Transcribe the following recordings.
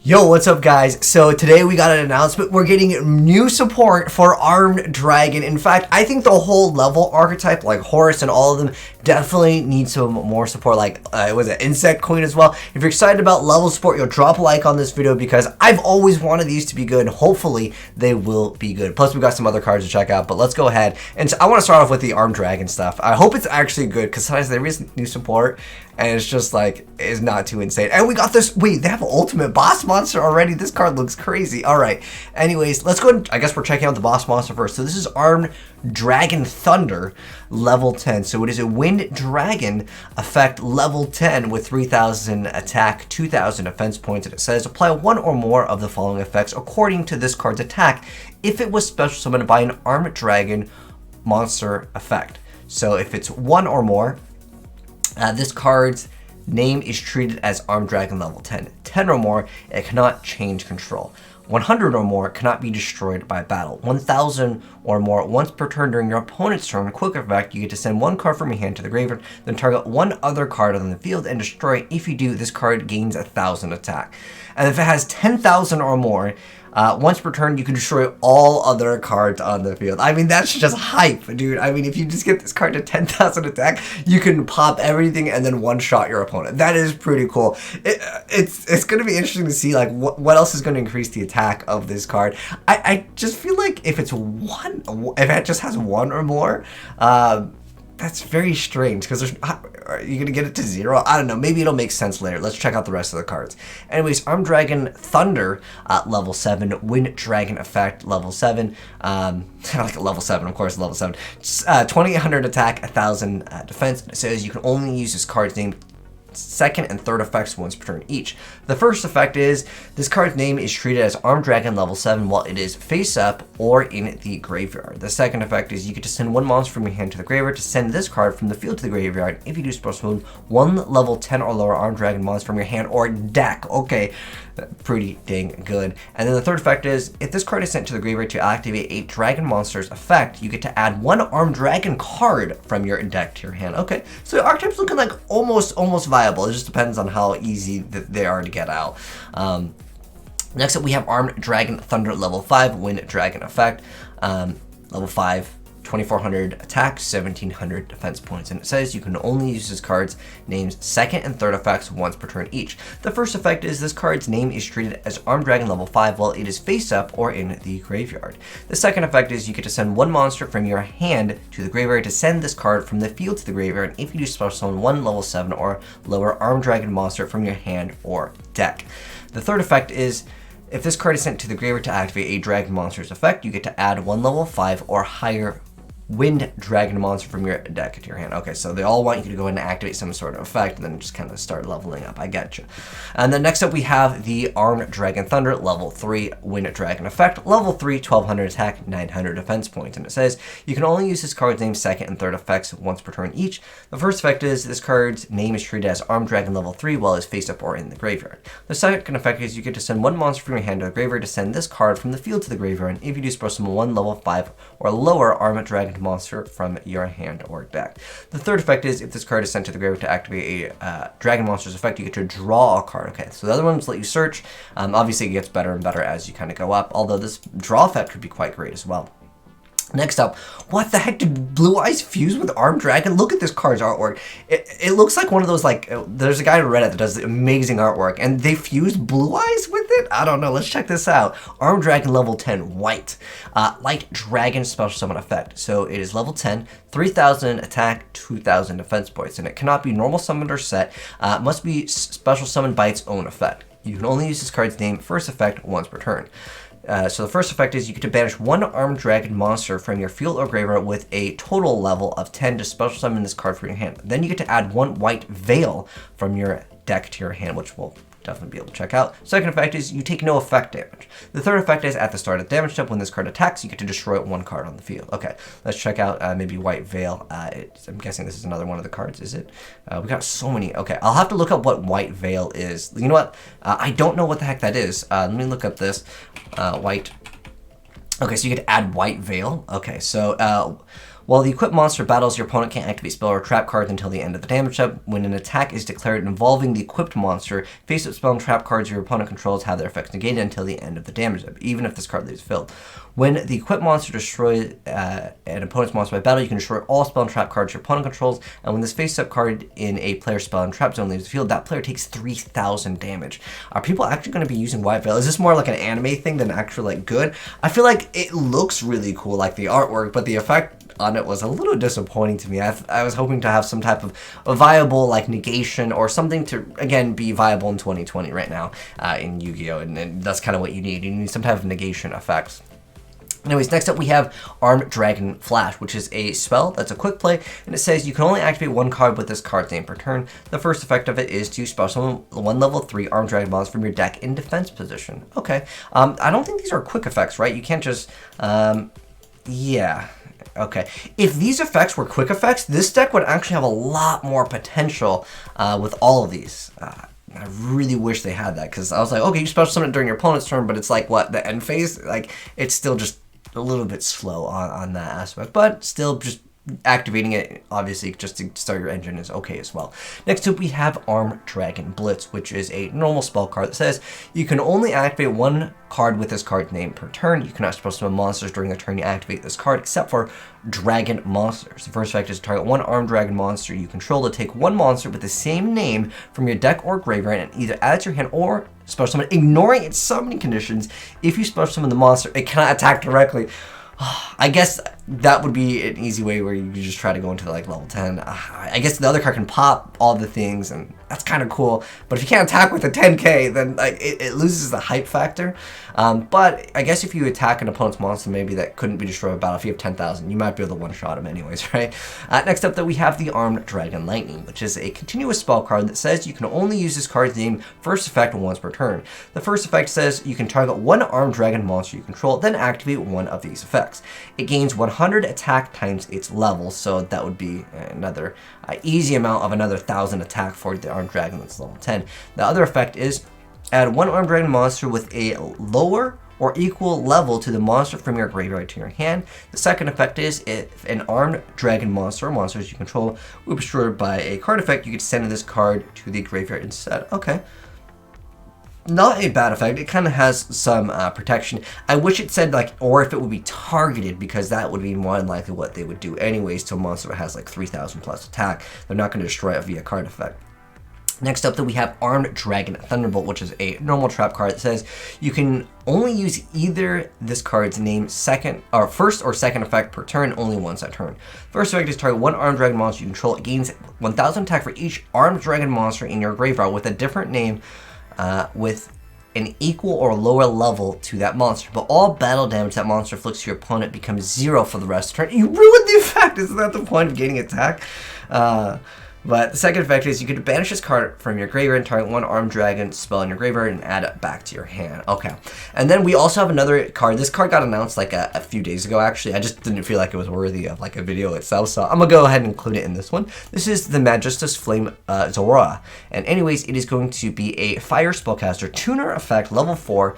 Yo, what's up guys? So today we got an announcement. We're getting new support for Armed Dragon. In fact, I think the whole level archetype, like Horus and all of them, definitely need some more support. Like, was it Insect Queen as well? If you're excited about level support, you'll drop a like on this video because I've always wanted these to be good. Hopefully, they will be good. Plus, we got some other cards to check out, but let's go ahead. And so I want to start off with the Armed Dragon stuff. I hope it's actually good because sometimes there is new support and it's just like, it's not too insane. And we got this, wait, they have an ultimate boss monster already. This card looks crazy. All right. Anyways, let's go ahead. I guess we're checking out the boss monster first. So this is Armed Dragon Thunder, level 10. So it is a Wind Dragon effect, level 10 with 3,000 attack, 2,000 defense points. And it says apply one or more of the following effects according to this card's attack if it was special summoned by an Armed Dragon monster effect. So if it's one or more, this card's name is treated as Armed Dragon level 10. 10 or more, it cannot change control. 100 or more, it cannot be destroyed by battle. 1,000 or more, once per turn during your opponent's turn, quick effect, you get to send one card from your hand to the graveyard, then target one other card on the field and destroy it. If you do, this card gains 1,000 attack. And if it has 10,000 or more, once per turn, you can destroy all other cards on the field. I mean, that's just hype, dude. I mean, if you just get this card to 10,000 attack, you can pop everything and then one-shot your opponent. That is pretty cool. It's going to be interesting to see, like, what else is going to increase the attack of this card. I just feel like if it's one, if it just has one or more, that's very strange because there's, are you going to get it to 0? I don't know. Maybe it'll make sense later. Let's check out the rest of the cards. Anyways, Armed Dragon Thunder, level 7. Wind Dragon effect, level 7. Like level 7, of course, level 7. 2,800 attack, 1,000 defense. It says you can only use this card's name second and third effects once per turn each. The first effect is this card's name is treated as Armed Dragon level 7 while it is face up or in the graveyard. The second effect is you get to send one monster from your hand to the graveyard to send this card from the field to the graveyard. If you do special move, one level 10 or lower Armed Dragon monster from your hand or deck. Okay, pretty dang good. And then the third effect is if this card is sent to the graveyard to activate a dragon monster's effect, you get to add one Armed Dragon card from your deck to your hand. Okay, so the archetype's looking like almost viable. It just depends on how easy they are to get out. Next up, we have Armed Dragon Thunder level 5, Wind Dragon effect, level 5. 2,400 attack, 1,700 defense points, and it says you can only use this card's name's second and third effects once per turn each. The first effect is this card's name is treated as Armed Dragon level 5 while it is face up or in the graveyard. The second effect is you get to send one monster from your hand to the graveyard to send this card from the field to the graveyard, and if you do special summon one level 7 or lower Armed Dragon monster from your hand or deck. The third effect is if this card is sent to the graveyard to activate a dragon monster's effect, you get to add one level 5 or higher Wind Dragon monster from your deck to your hand. Okay, so they all want you to go ahead and activate some sort of effect and then just kind of start leveling up. I get you. And then next up we have the Armed Dragon Thunder, level 3, Wind Dragon effect, level 3, 1,200 attack, 900 defense points. And it says you can only use this card's name second and third effects once per turn each. The first effect is this card's name is treated as Armed Dragon level 3 while it's face up or in the graveyard. The second effect is you get to send one monster from your hand to the graveyard to send this card from the field to the graveyard. And if you do special summon one level 5 or lower Armed Dragon monster from your hand or deck. The third effect is if this card is sent to the graveyard to activate a dragon monster's effect, you get to draw a card. Okay, so the other ones let you search. Obviously, it gets better and better as you kind of go up, although this draw effect could be quite great as well. Next up, what the heck did Blue Eyes fuse with Armed Dragon? Look at this card's artwork. It looks like one of those, like, there's a guy on Reddit that does amazing artwork, and they fused Blue Eyes with it? I don't know. Let's check this out. Armed Dragon level 10, white. Light Dragon special summon effect. So it is level 10, 3,000 attack, 2,000 defense points, and it cannot be normal summoned or set. It must be special summoned by its own effect. You can only use this card's name first effect once per turn. So the first effect is you get to banish one Armed Dragon monster from your field or graveyard with a total level of 10 to special summon this card from your hand. Then you get to add one White Veil from your deck to your hand, which we'll definitely be able to check out. Second effect is you take no effect damage. The third effect is at the start of the damage step, when this card attacks, you get to destroy one card on the field. Okay, let's check out maybe White Veil. I'm guessing this is another one of the cards, is it? We got so many. Okay, I'll have to look up what White Veil is. You know what? I don't know what the heck that is. Let me look up this. White. Okay, so you get to add White Veil. Okay, so While the equipped monster battles, your opponent can't activate spell or trap cards until the end of the damage step. When an attack is declared involving the equipped monster, face-up spell and trap cards your opponent controls have their effects negated until the end of the damage step, even if this card leaves filled. When the equipped monster destroys an opponent's monster by battle, you can destroy all spell and trap cards your opponent controls, and when this face-up card in a player's spell and trap zone leaves the field, that player takes 3,000 damage. Are people actually going to be using White Veil? Is this more like an anime thing than actually like good? I feel like it looks really cool, like the artwork, but the effect on it was a little disappointing to me. I was hoping to have some type of a viable like negation or something to again be viable in 2020 right now in Yu-Gi-Oh! And that's kind of what you need. You need some type of negation effects. Anyways, next up we have Armed Dragon Flash, which is a spell that's a quick play, and it says you can only activate one card with this card's name per turn. The first effect of it is to spell summon one level 3 Armed Dragon monster from your deck in defense position. Okay, I don't think these are quick effects, right? You can't just, yeah. Okay, if these effects were quick effects, this deck would actually have a lot more potential with all of these. I really wish they had that, because I was like, okay, you special summon it during your opponent's turn, but it's like, what, the end phase? Like, it's still just a little bit slow on that aspect, but still just activating it, obviously, just to start your engine is okay as well. Next up, we have Armed Dragon Blitz, which is a normal spell card that says you can only activate one card with this card's name per turn. You cannot special summon monsters during the turn you activate this card, except for dragon monsters. The first effect is to target one armed dragon monster you control to take one monster with the same name from your deck or graveyard and either add it to your hand or special summon, ignoring its summoning conditions. If you special summon the monster, it cannot attack directly. I guess that would be an easy way where you just try to go into like level 10. I guess the other card can pop all the things, and that's kind of cool. But if you can't attack with a 10k, then like it loses the hype factor. But I guess if you attack an opponent's monster, maybe that couldn't be destroyed by battle. If you have 10,000, you might be able to one-shot him anyways, right? Next up, that we have the Armed Dragon Lightning, which is a continuous spell card that says you can only use this card's name first effect once per turn. The first effect says you can target one armed dragon monster you control, then activate one of these effects. It gains 100 attack times its level, so that would be another easy amount of another 1,000 attack for the armed dragon that's level 10. The other effect is add one armed dragon monster with a lower or equal level to the monster from your graveyard to your hand. The second effect is if an armed dragon monster or monsters you control will be destroyed by a card effect, you can send this card to the graveyard instead. Okay. Not a bad effect. It kind of has some protection. I wish it said like, or if it would be targeted, because that would be more than likely what they would do anyways to a monster that has like 3,000 plus attack. They're not going to destroy it via card effect. Next up, that we have Armed Dragon Thunderbolt, which is a normal trap card that says you can only use either this card's name first or second effect per turn, only once a turn. First effect is target one armed dragon monster you control. It gains 1,000 attack for each armed dragon monster in your graveyard with a different name with an equal or lower level to that monster, but all battle damage that monster inflicts to your opponent becomes 0 for the rest of the turn. You ruined the effect! Isn't that the point of gaining attack? But the second effect is you can banish this card from your graveyard and target one armed dragon spell in your graveyard and add it back to your hand. Okay. And then we also have another card. This card got announced like a few days ago, actually. I just didn't feel like it was worthy of like a video itself, so I'm gonna go ahead and include it in this one. This is the Magistus Flame Zora. And anyways, it is going to be a fire spellcaster tuner effect, level 4,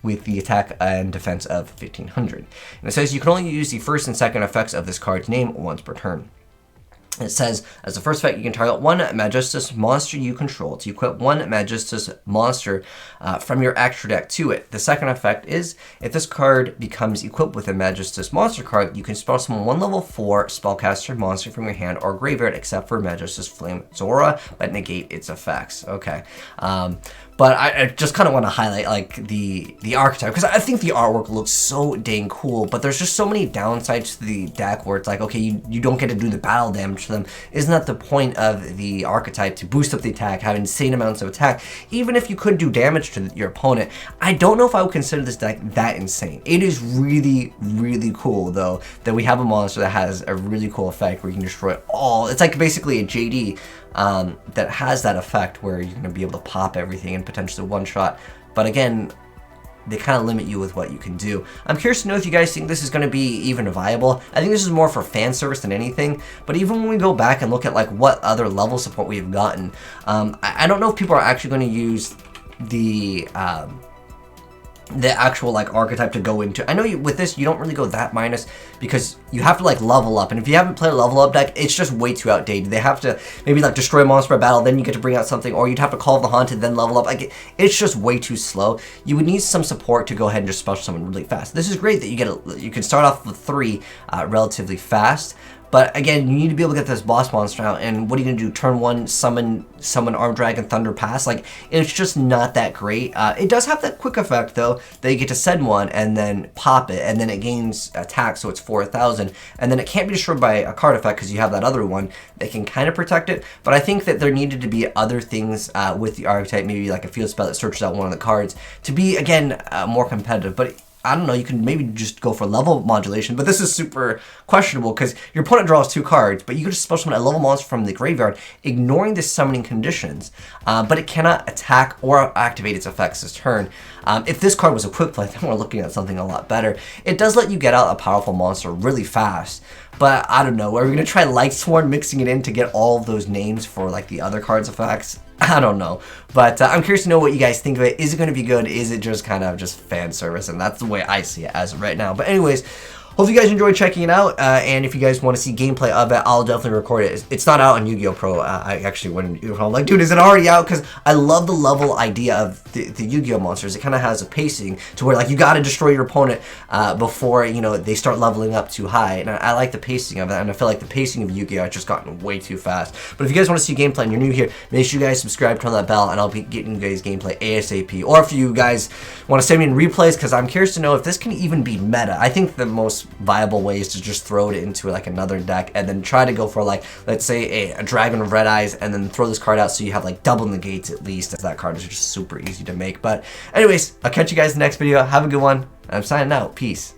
with the attack and defense of 1,500. And it says you can only use the first and second effects of this card's name once per turn. It says, as the first effect, you can target one Magistus monster you control to equip one Magistus monster from your extra deck to it. The second effect is, if this card becomes equipped with a Magistus monster card, you can spell summon one level 4 spellcaster monster from your hand or graveyard, except for Magistus Flame Zora, but negate its effects. Okay. But I just kind of want to highlight like the archetype, because I think the artwork looks so dang cool, but there's just so many downsides to the deck where it's like, okay, you don't get to do the battle damage to them. Isn't that the point of the archetype, to boost up the attack, have insane amounts of attack? Even if you could do damage to your opponent, I don't know if I would consider this deck that insane. It is really, really cool though that we have a monster that has a really cool effect where you can destroy all. It's like basically a JD that has that effect where you're going to be able to pop everything and potentially one-shot. But again, they kind of limit you with what you can do. I'm curious to know if you guys think this is going to be even viable. I think this is more for fan service than anything. But even when we go back and look at like what other level support we've gotten, I don't know if people are actually going to use the the actual like archetype to go into. I know with this you don't really go that minus because you have to like level up, and if you haven't played a level up deck, it's just way too outdated. They have to maybe like destroy a monster by battle, then you get to bring out something, or you'd have to call the haunted, then level up. Like it's just way too slow. You would need some support to go ahead and just special summon really fast. This is great that you can start off with 3 relatively fast. But again, you need to be able to get this boss monster out, and what are you going to do? Turn 1, summon Armed Dragon, Thunder Pass? Like, it's just not that great. It does have that quick effect, though, that you get to send one and then pop it, and then it gains attack, so it's 4,000. And then it can't be destroyed by a card effect because you have that other one that can kind of protect it. But I think that there needed to be other things with the Archetype, maybe like a field spell that searches out one of the cards, to be, again, more competitive. But I don't know, you can maybe just go for level modulation, but this is super questionable because your opponent draws 2 cards, but you could just special summon a level monster from the graveyard, ignoring the summoning conditions, but it cannot attack or activate its effects this turn. If this card was a quick play, then we're looking at something a lot better. It does let you get out a powerful monster really fast, but I don't know, are we going to try Lightsworn mixing it in to get all of those names for like the other cards' effects? I don't know, but I'm curious to know what you guys think of it. Is it going to be good? Is it just kind of just fan service? And that's the way I see it as of right now. But anyways, hope you guys enjoyed checking it out, and if you guys want to see gameplay of it, I'll definitely record it. It's not out on Yu-Gi-Oh! Pro. I actually went, I'm like, dude, is it already out? Because I love the level idea of the Yu-Gi-Oh! Monsters. It kind of has a pacing to where, like, you got to destroy your opponent before, you know, they start leveling up too high. And I like the pacing of it, and I feel like the pacing of Yu-Gi-Oh! has just gotten way too fast. But if you guys want to see gameplay and you're new here, make sure you guys subscribe, turn on that bell, and I'll be getting you guys gameplay ASAP. Or if you guys want to send me in replays, because I'm curious to know if this can even be meta. I think the most viable way is to just throw it into like another deck and then try to go for, like, let's say a Dragon of Red Eyes, and then throw this card out so you have like double negates at least, as that card is just super easy to make. But anyways, I'll catch you guys in the next video. Have a good one. I'm signing out. Peace.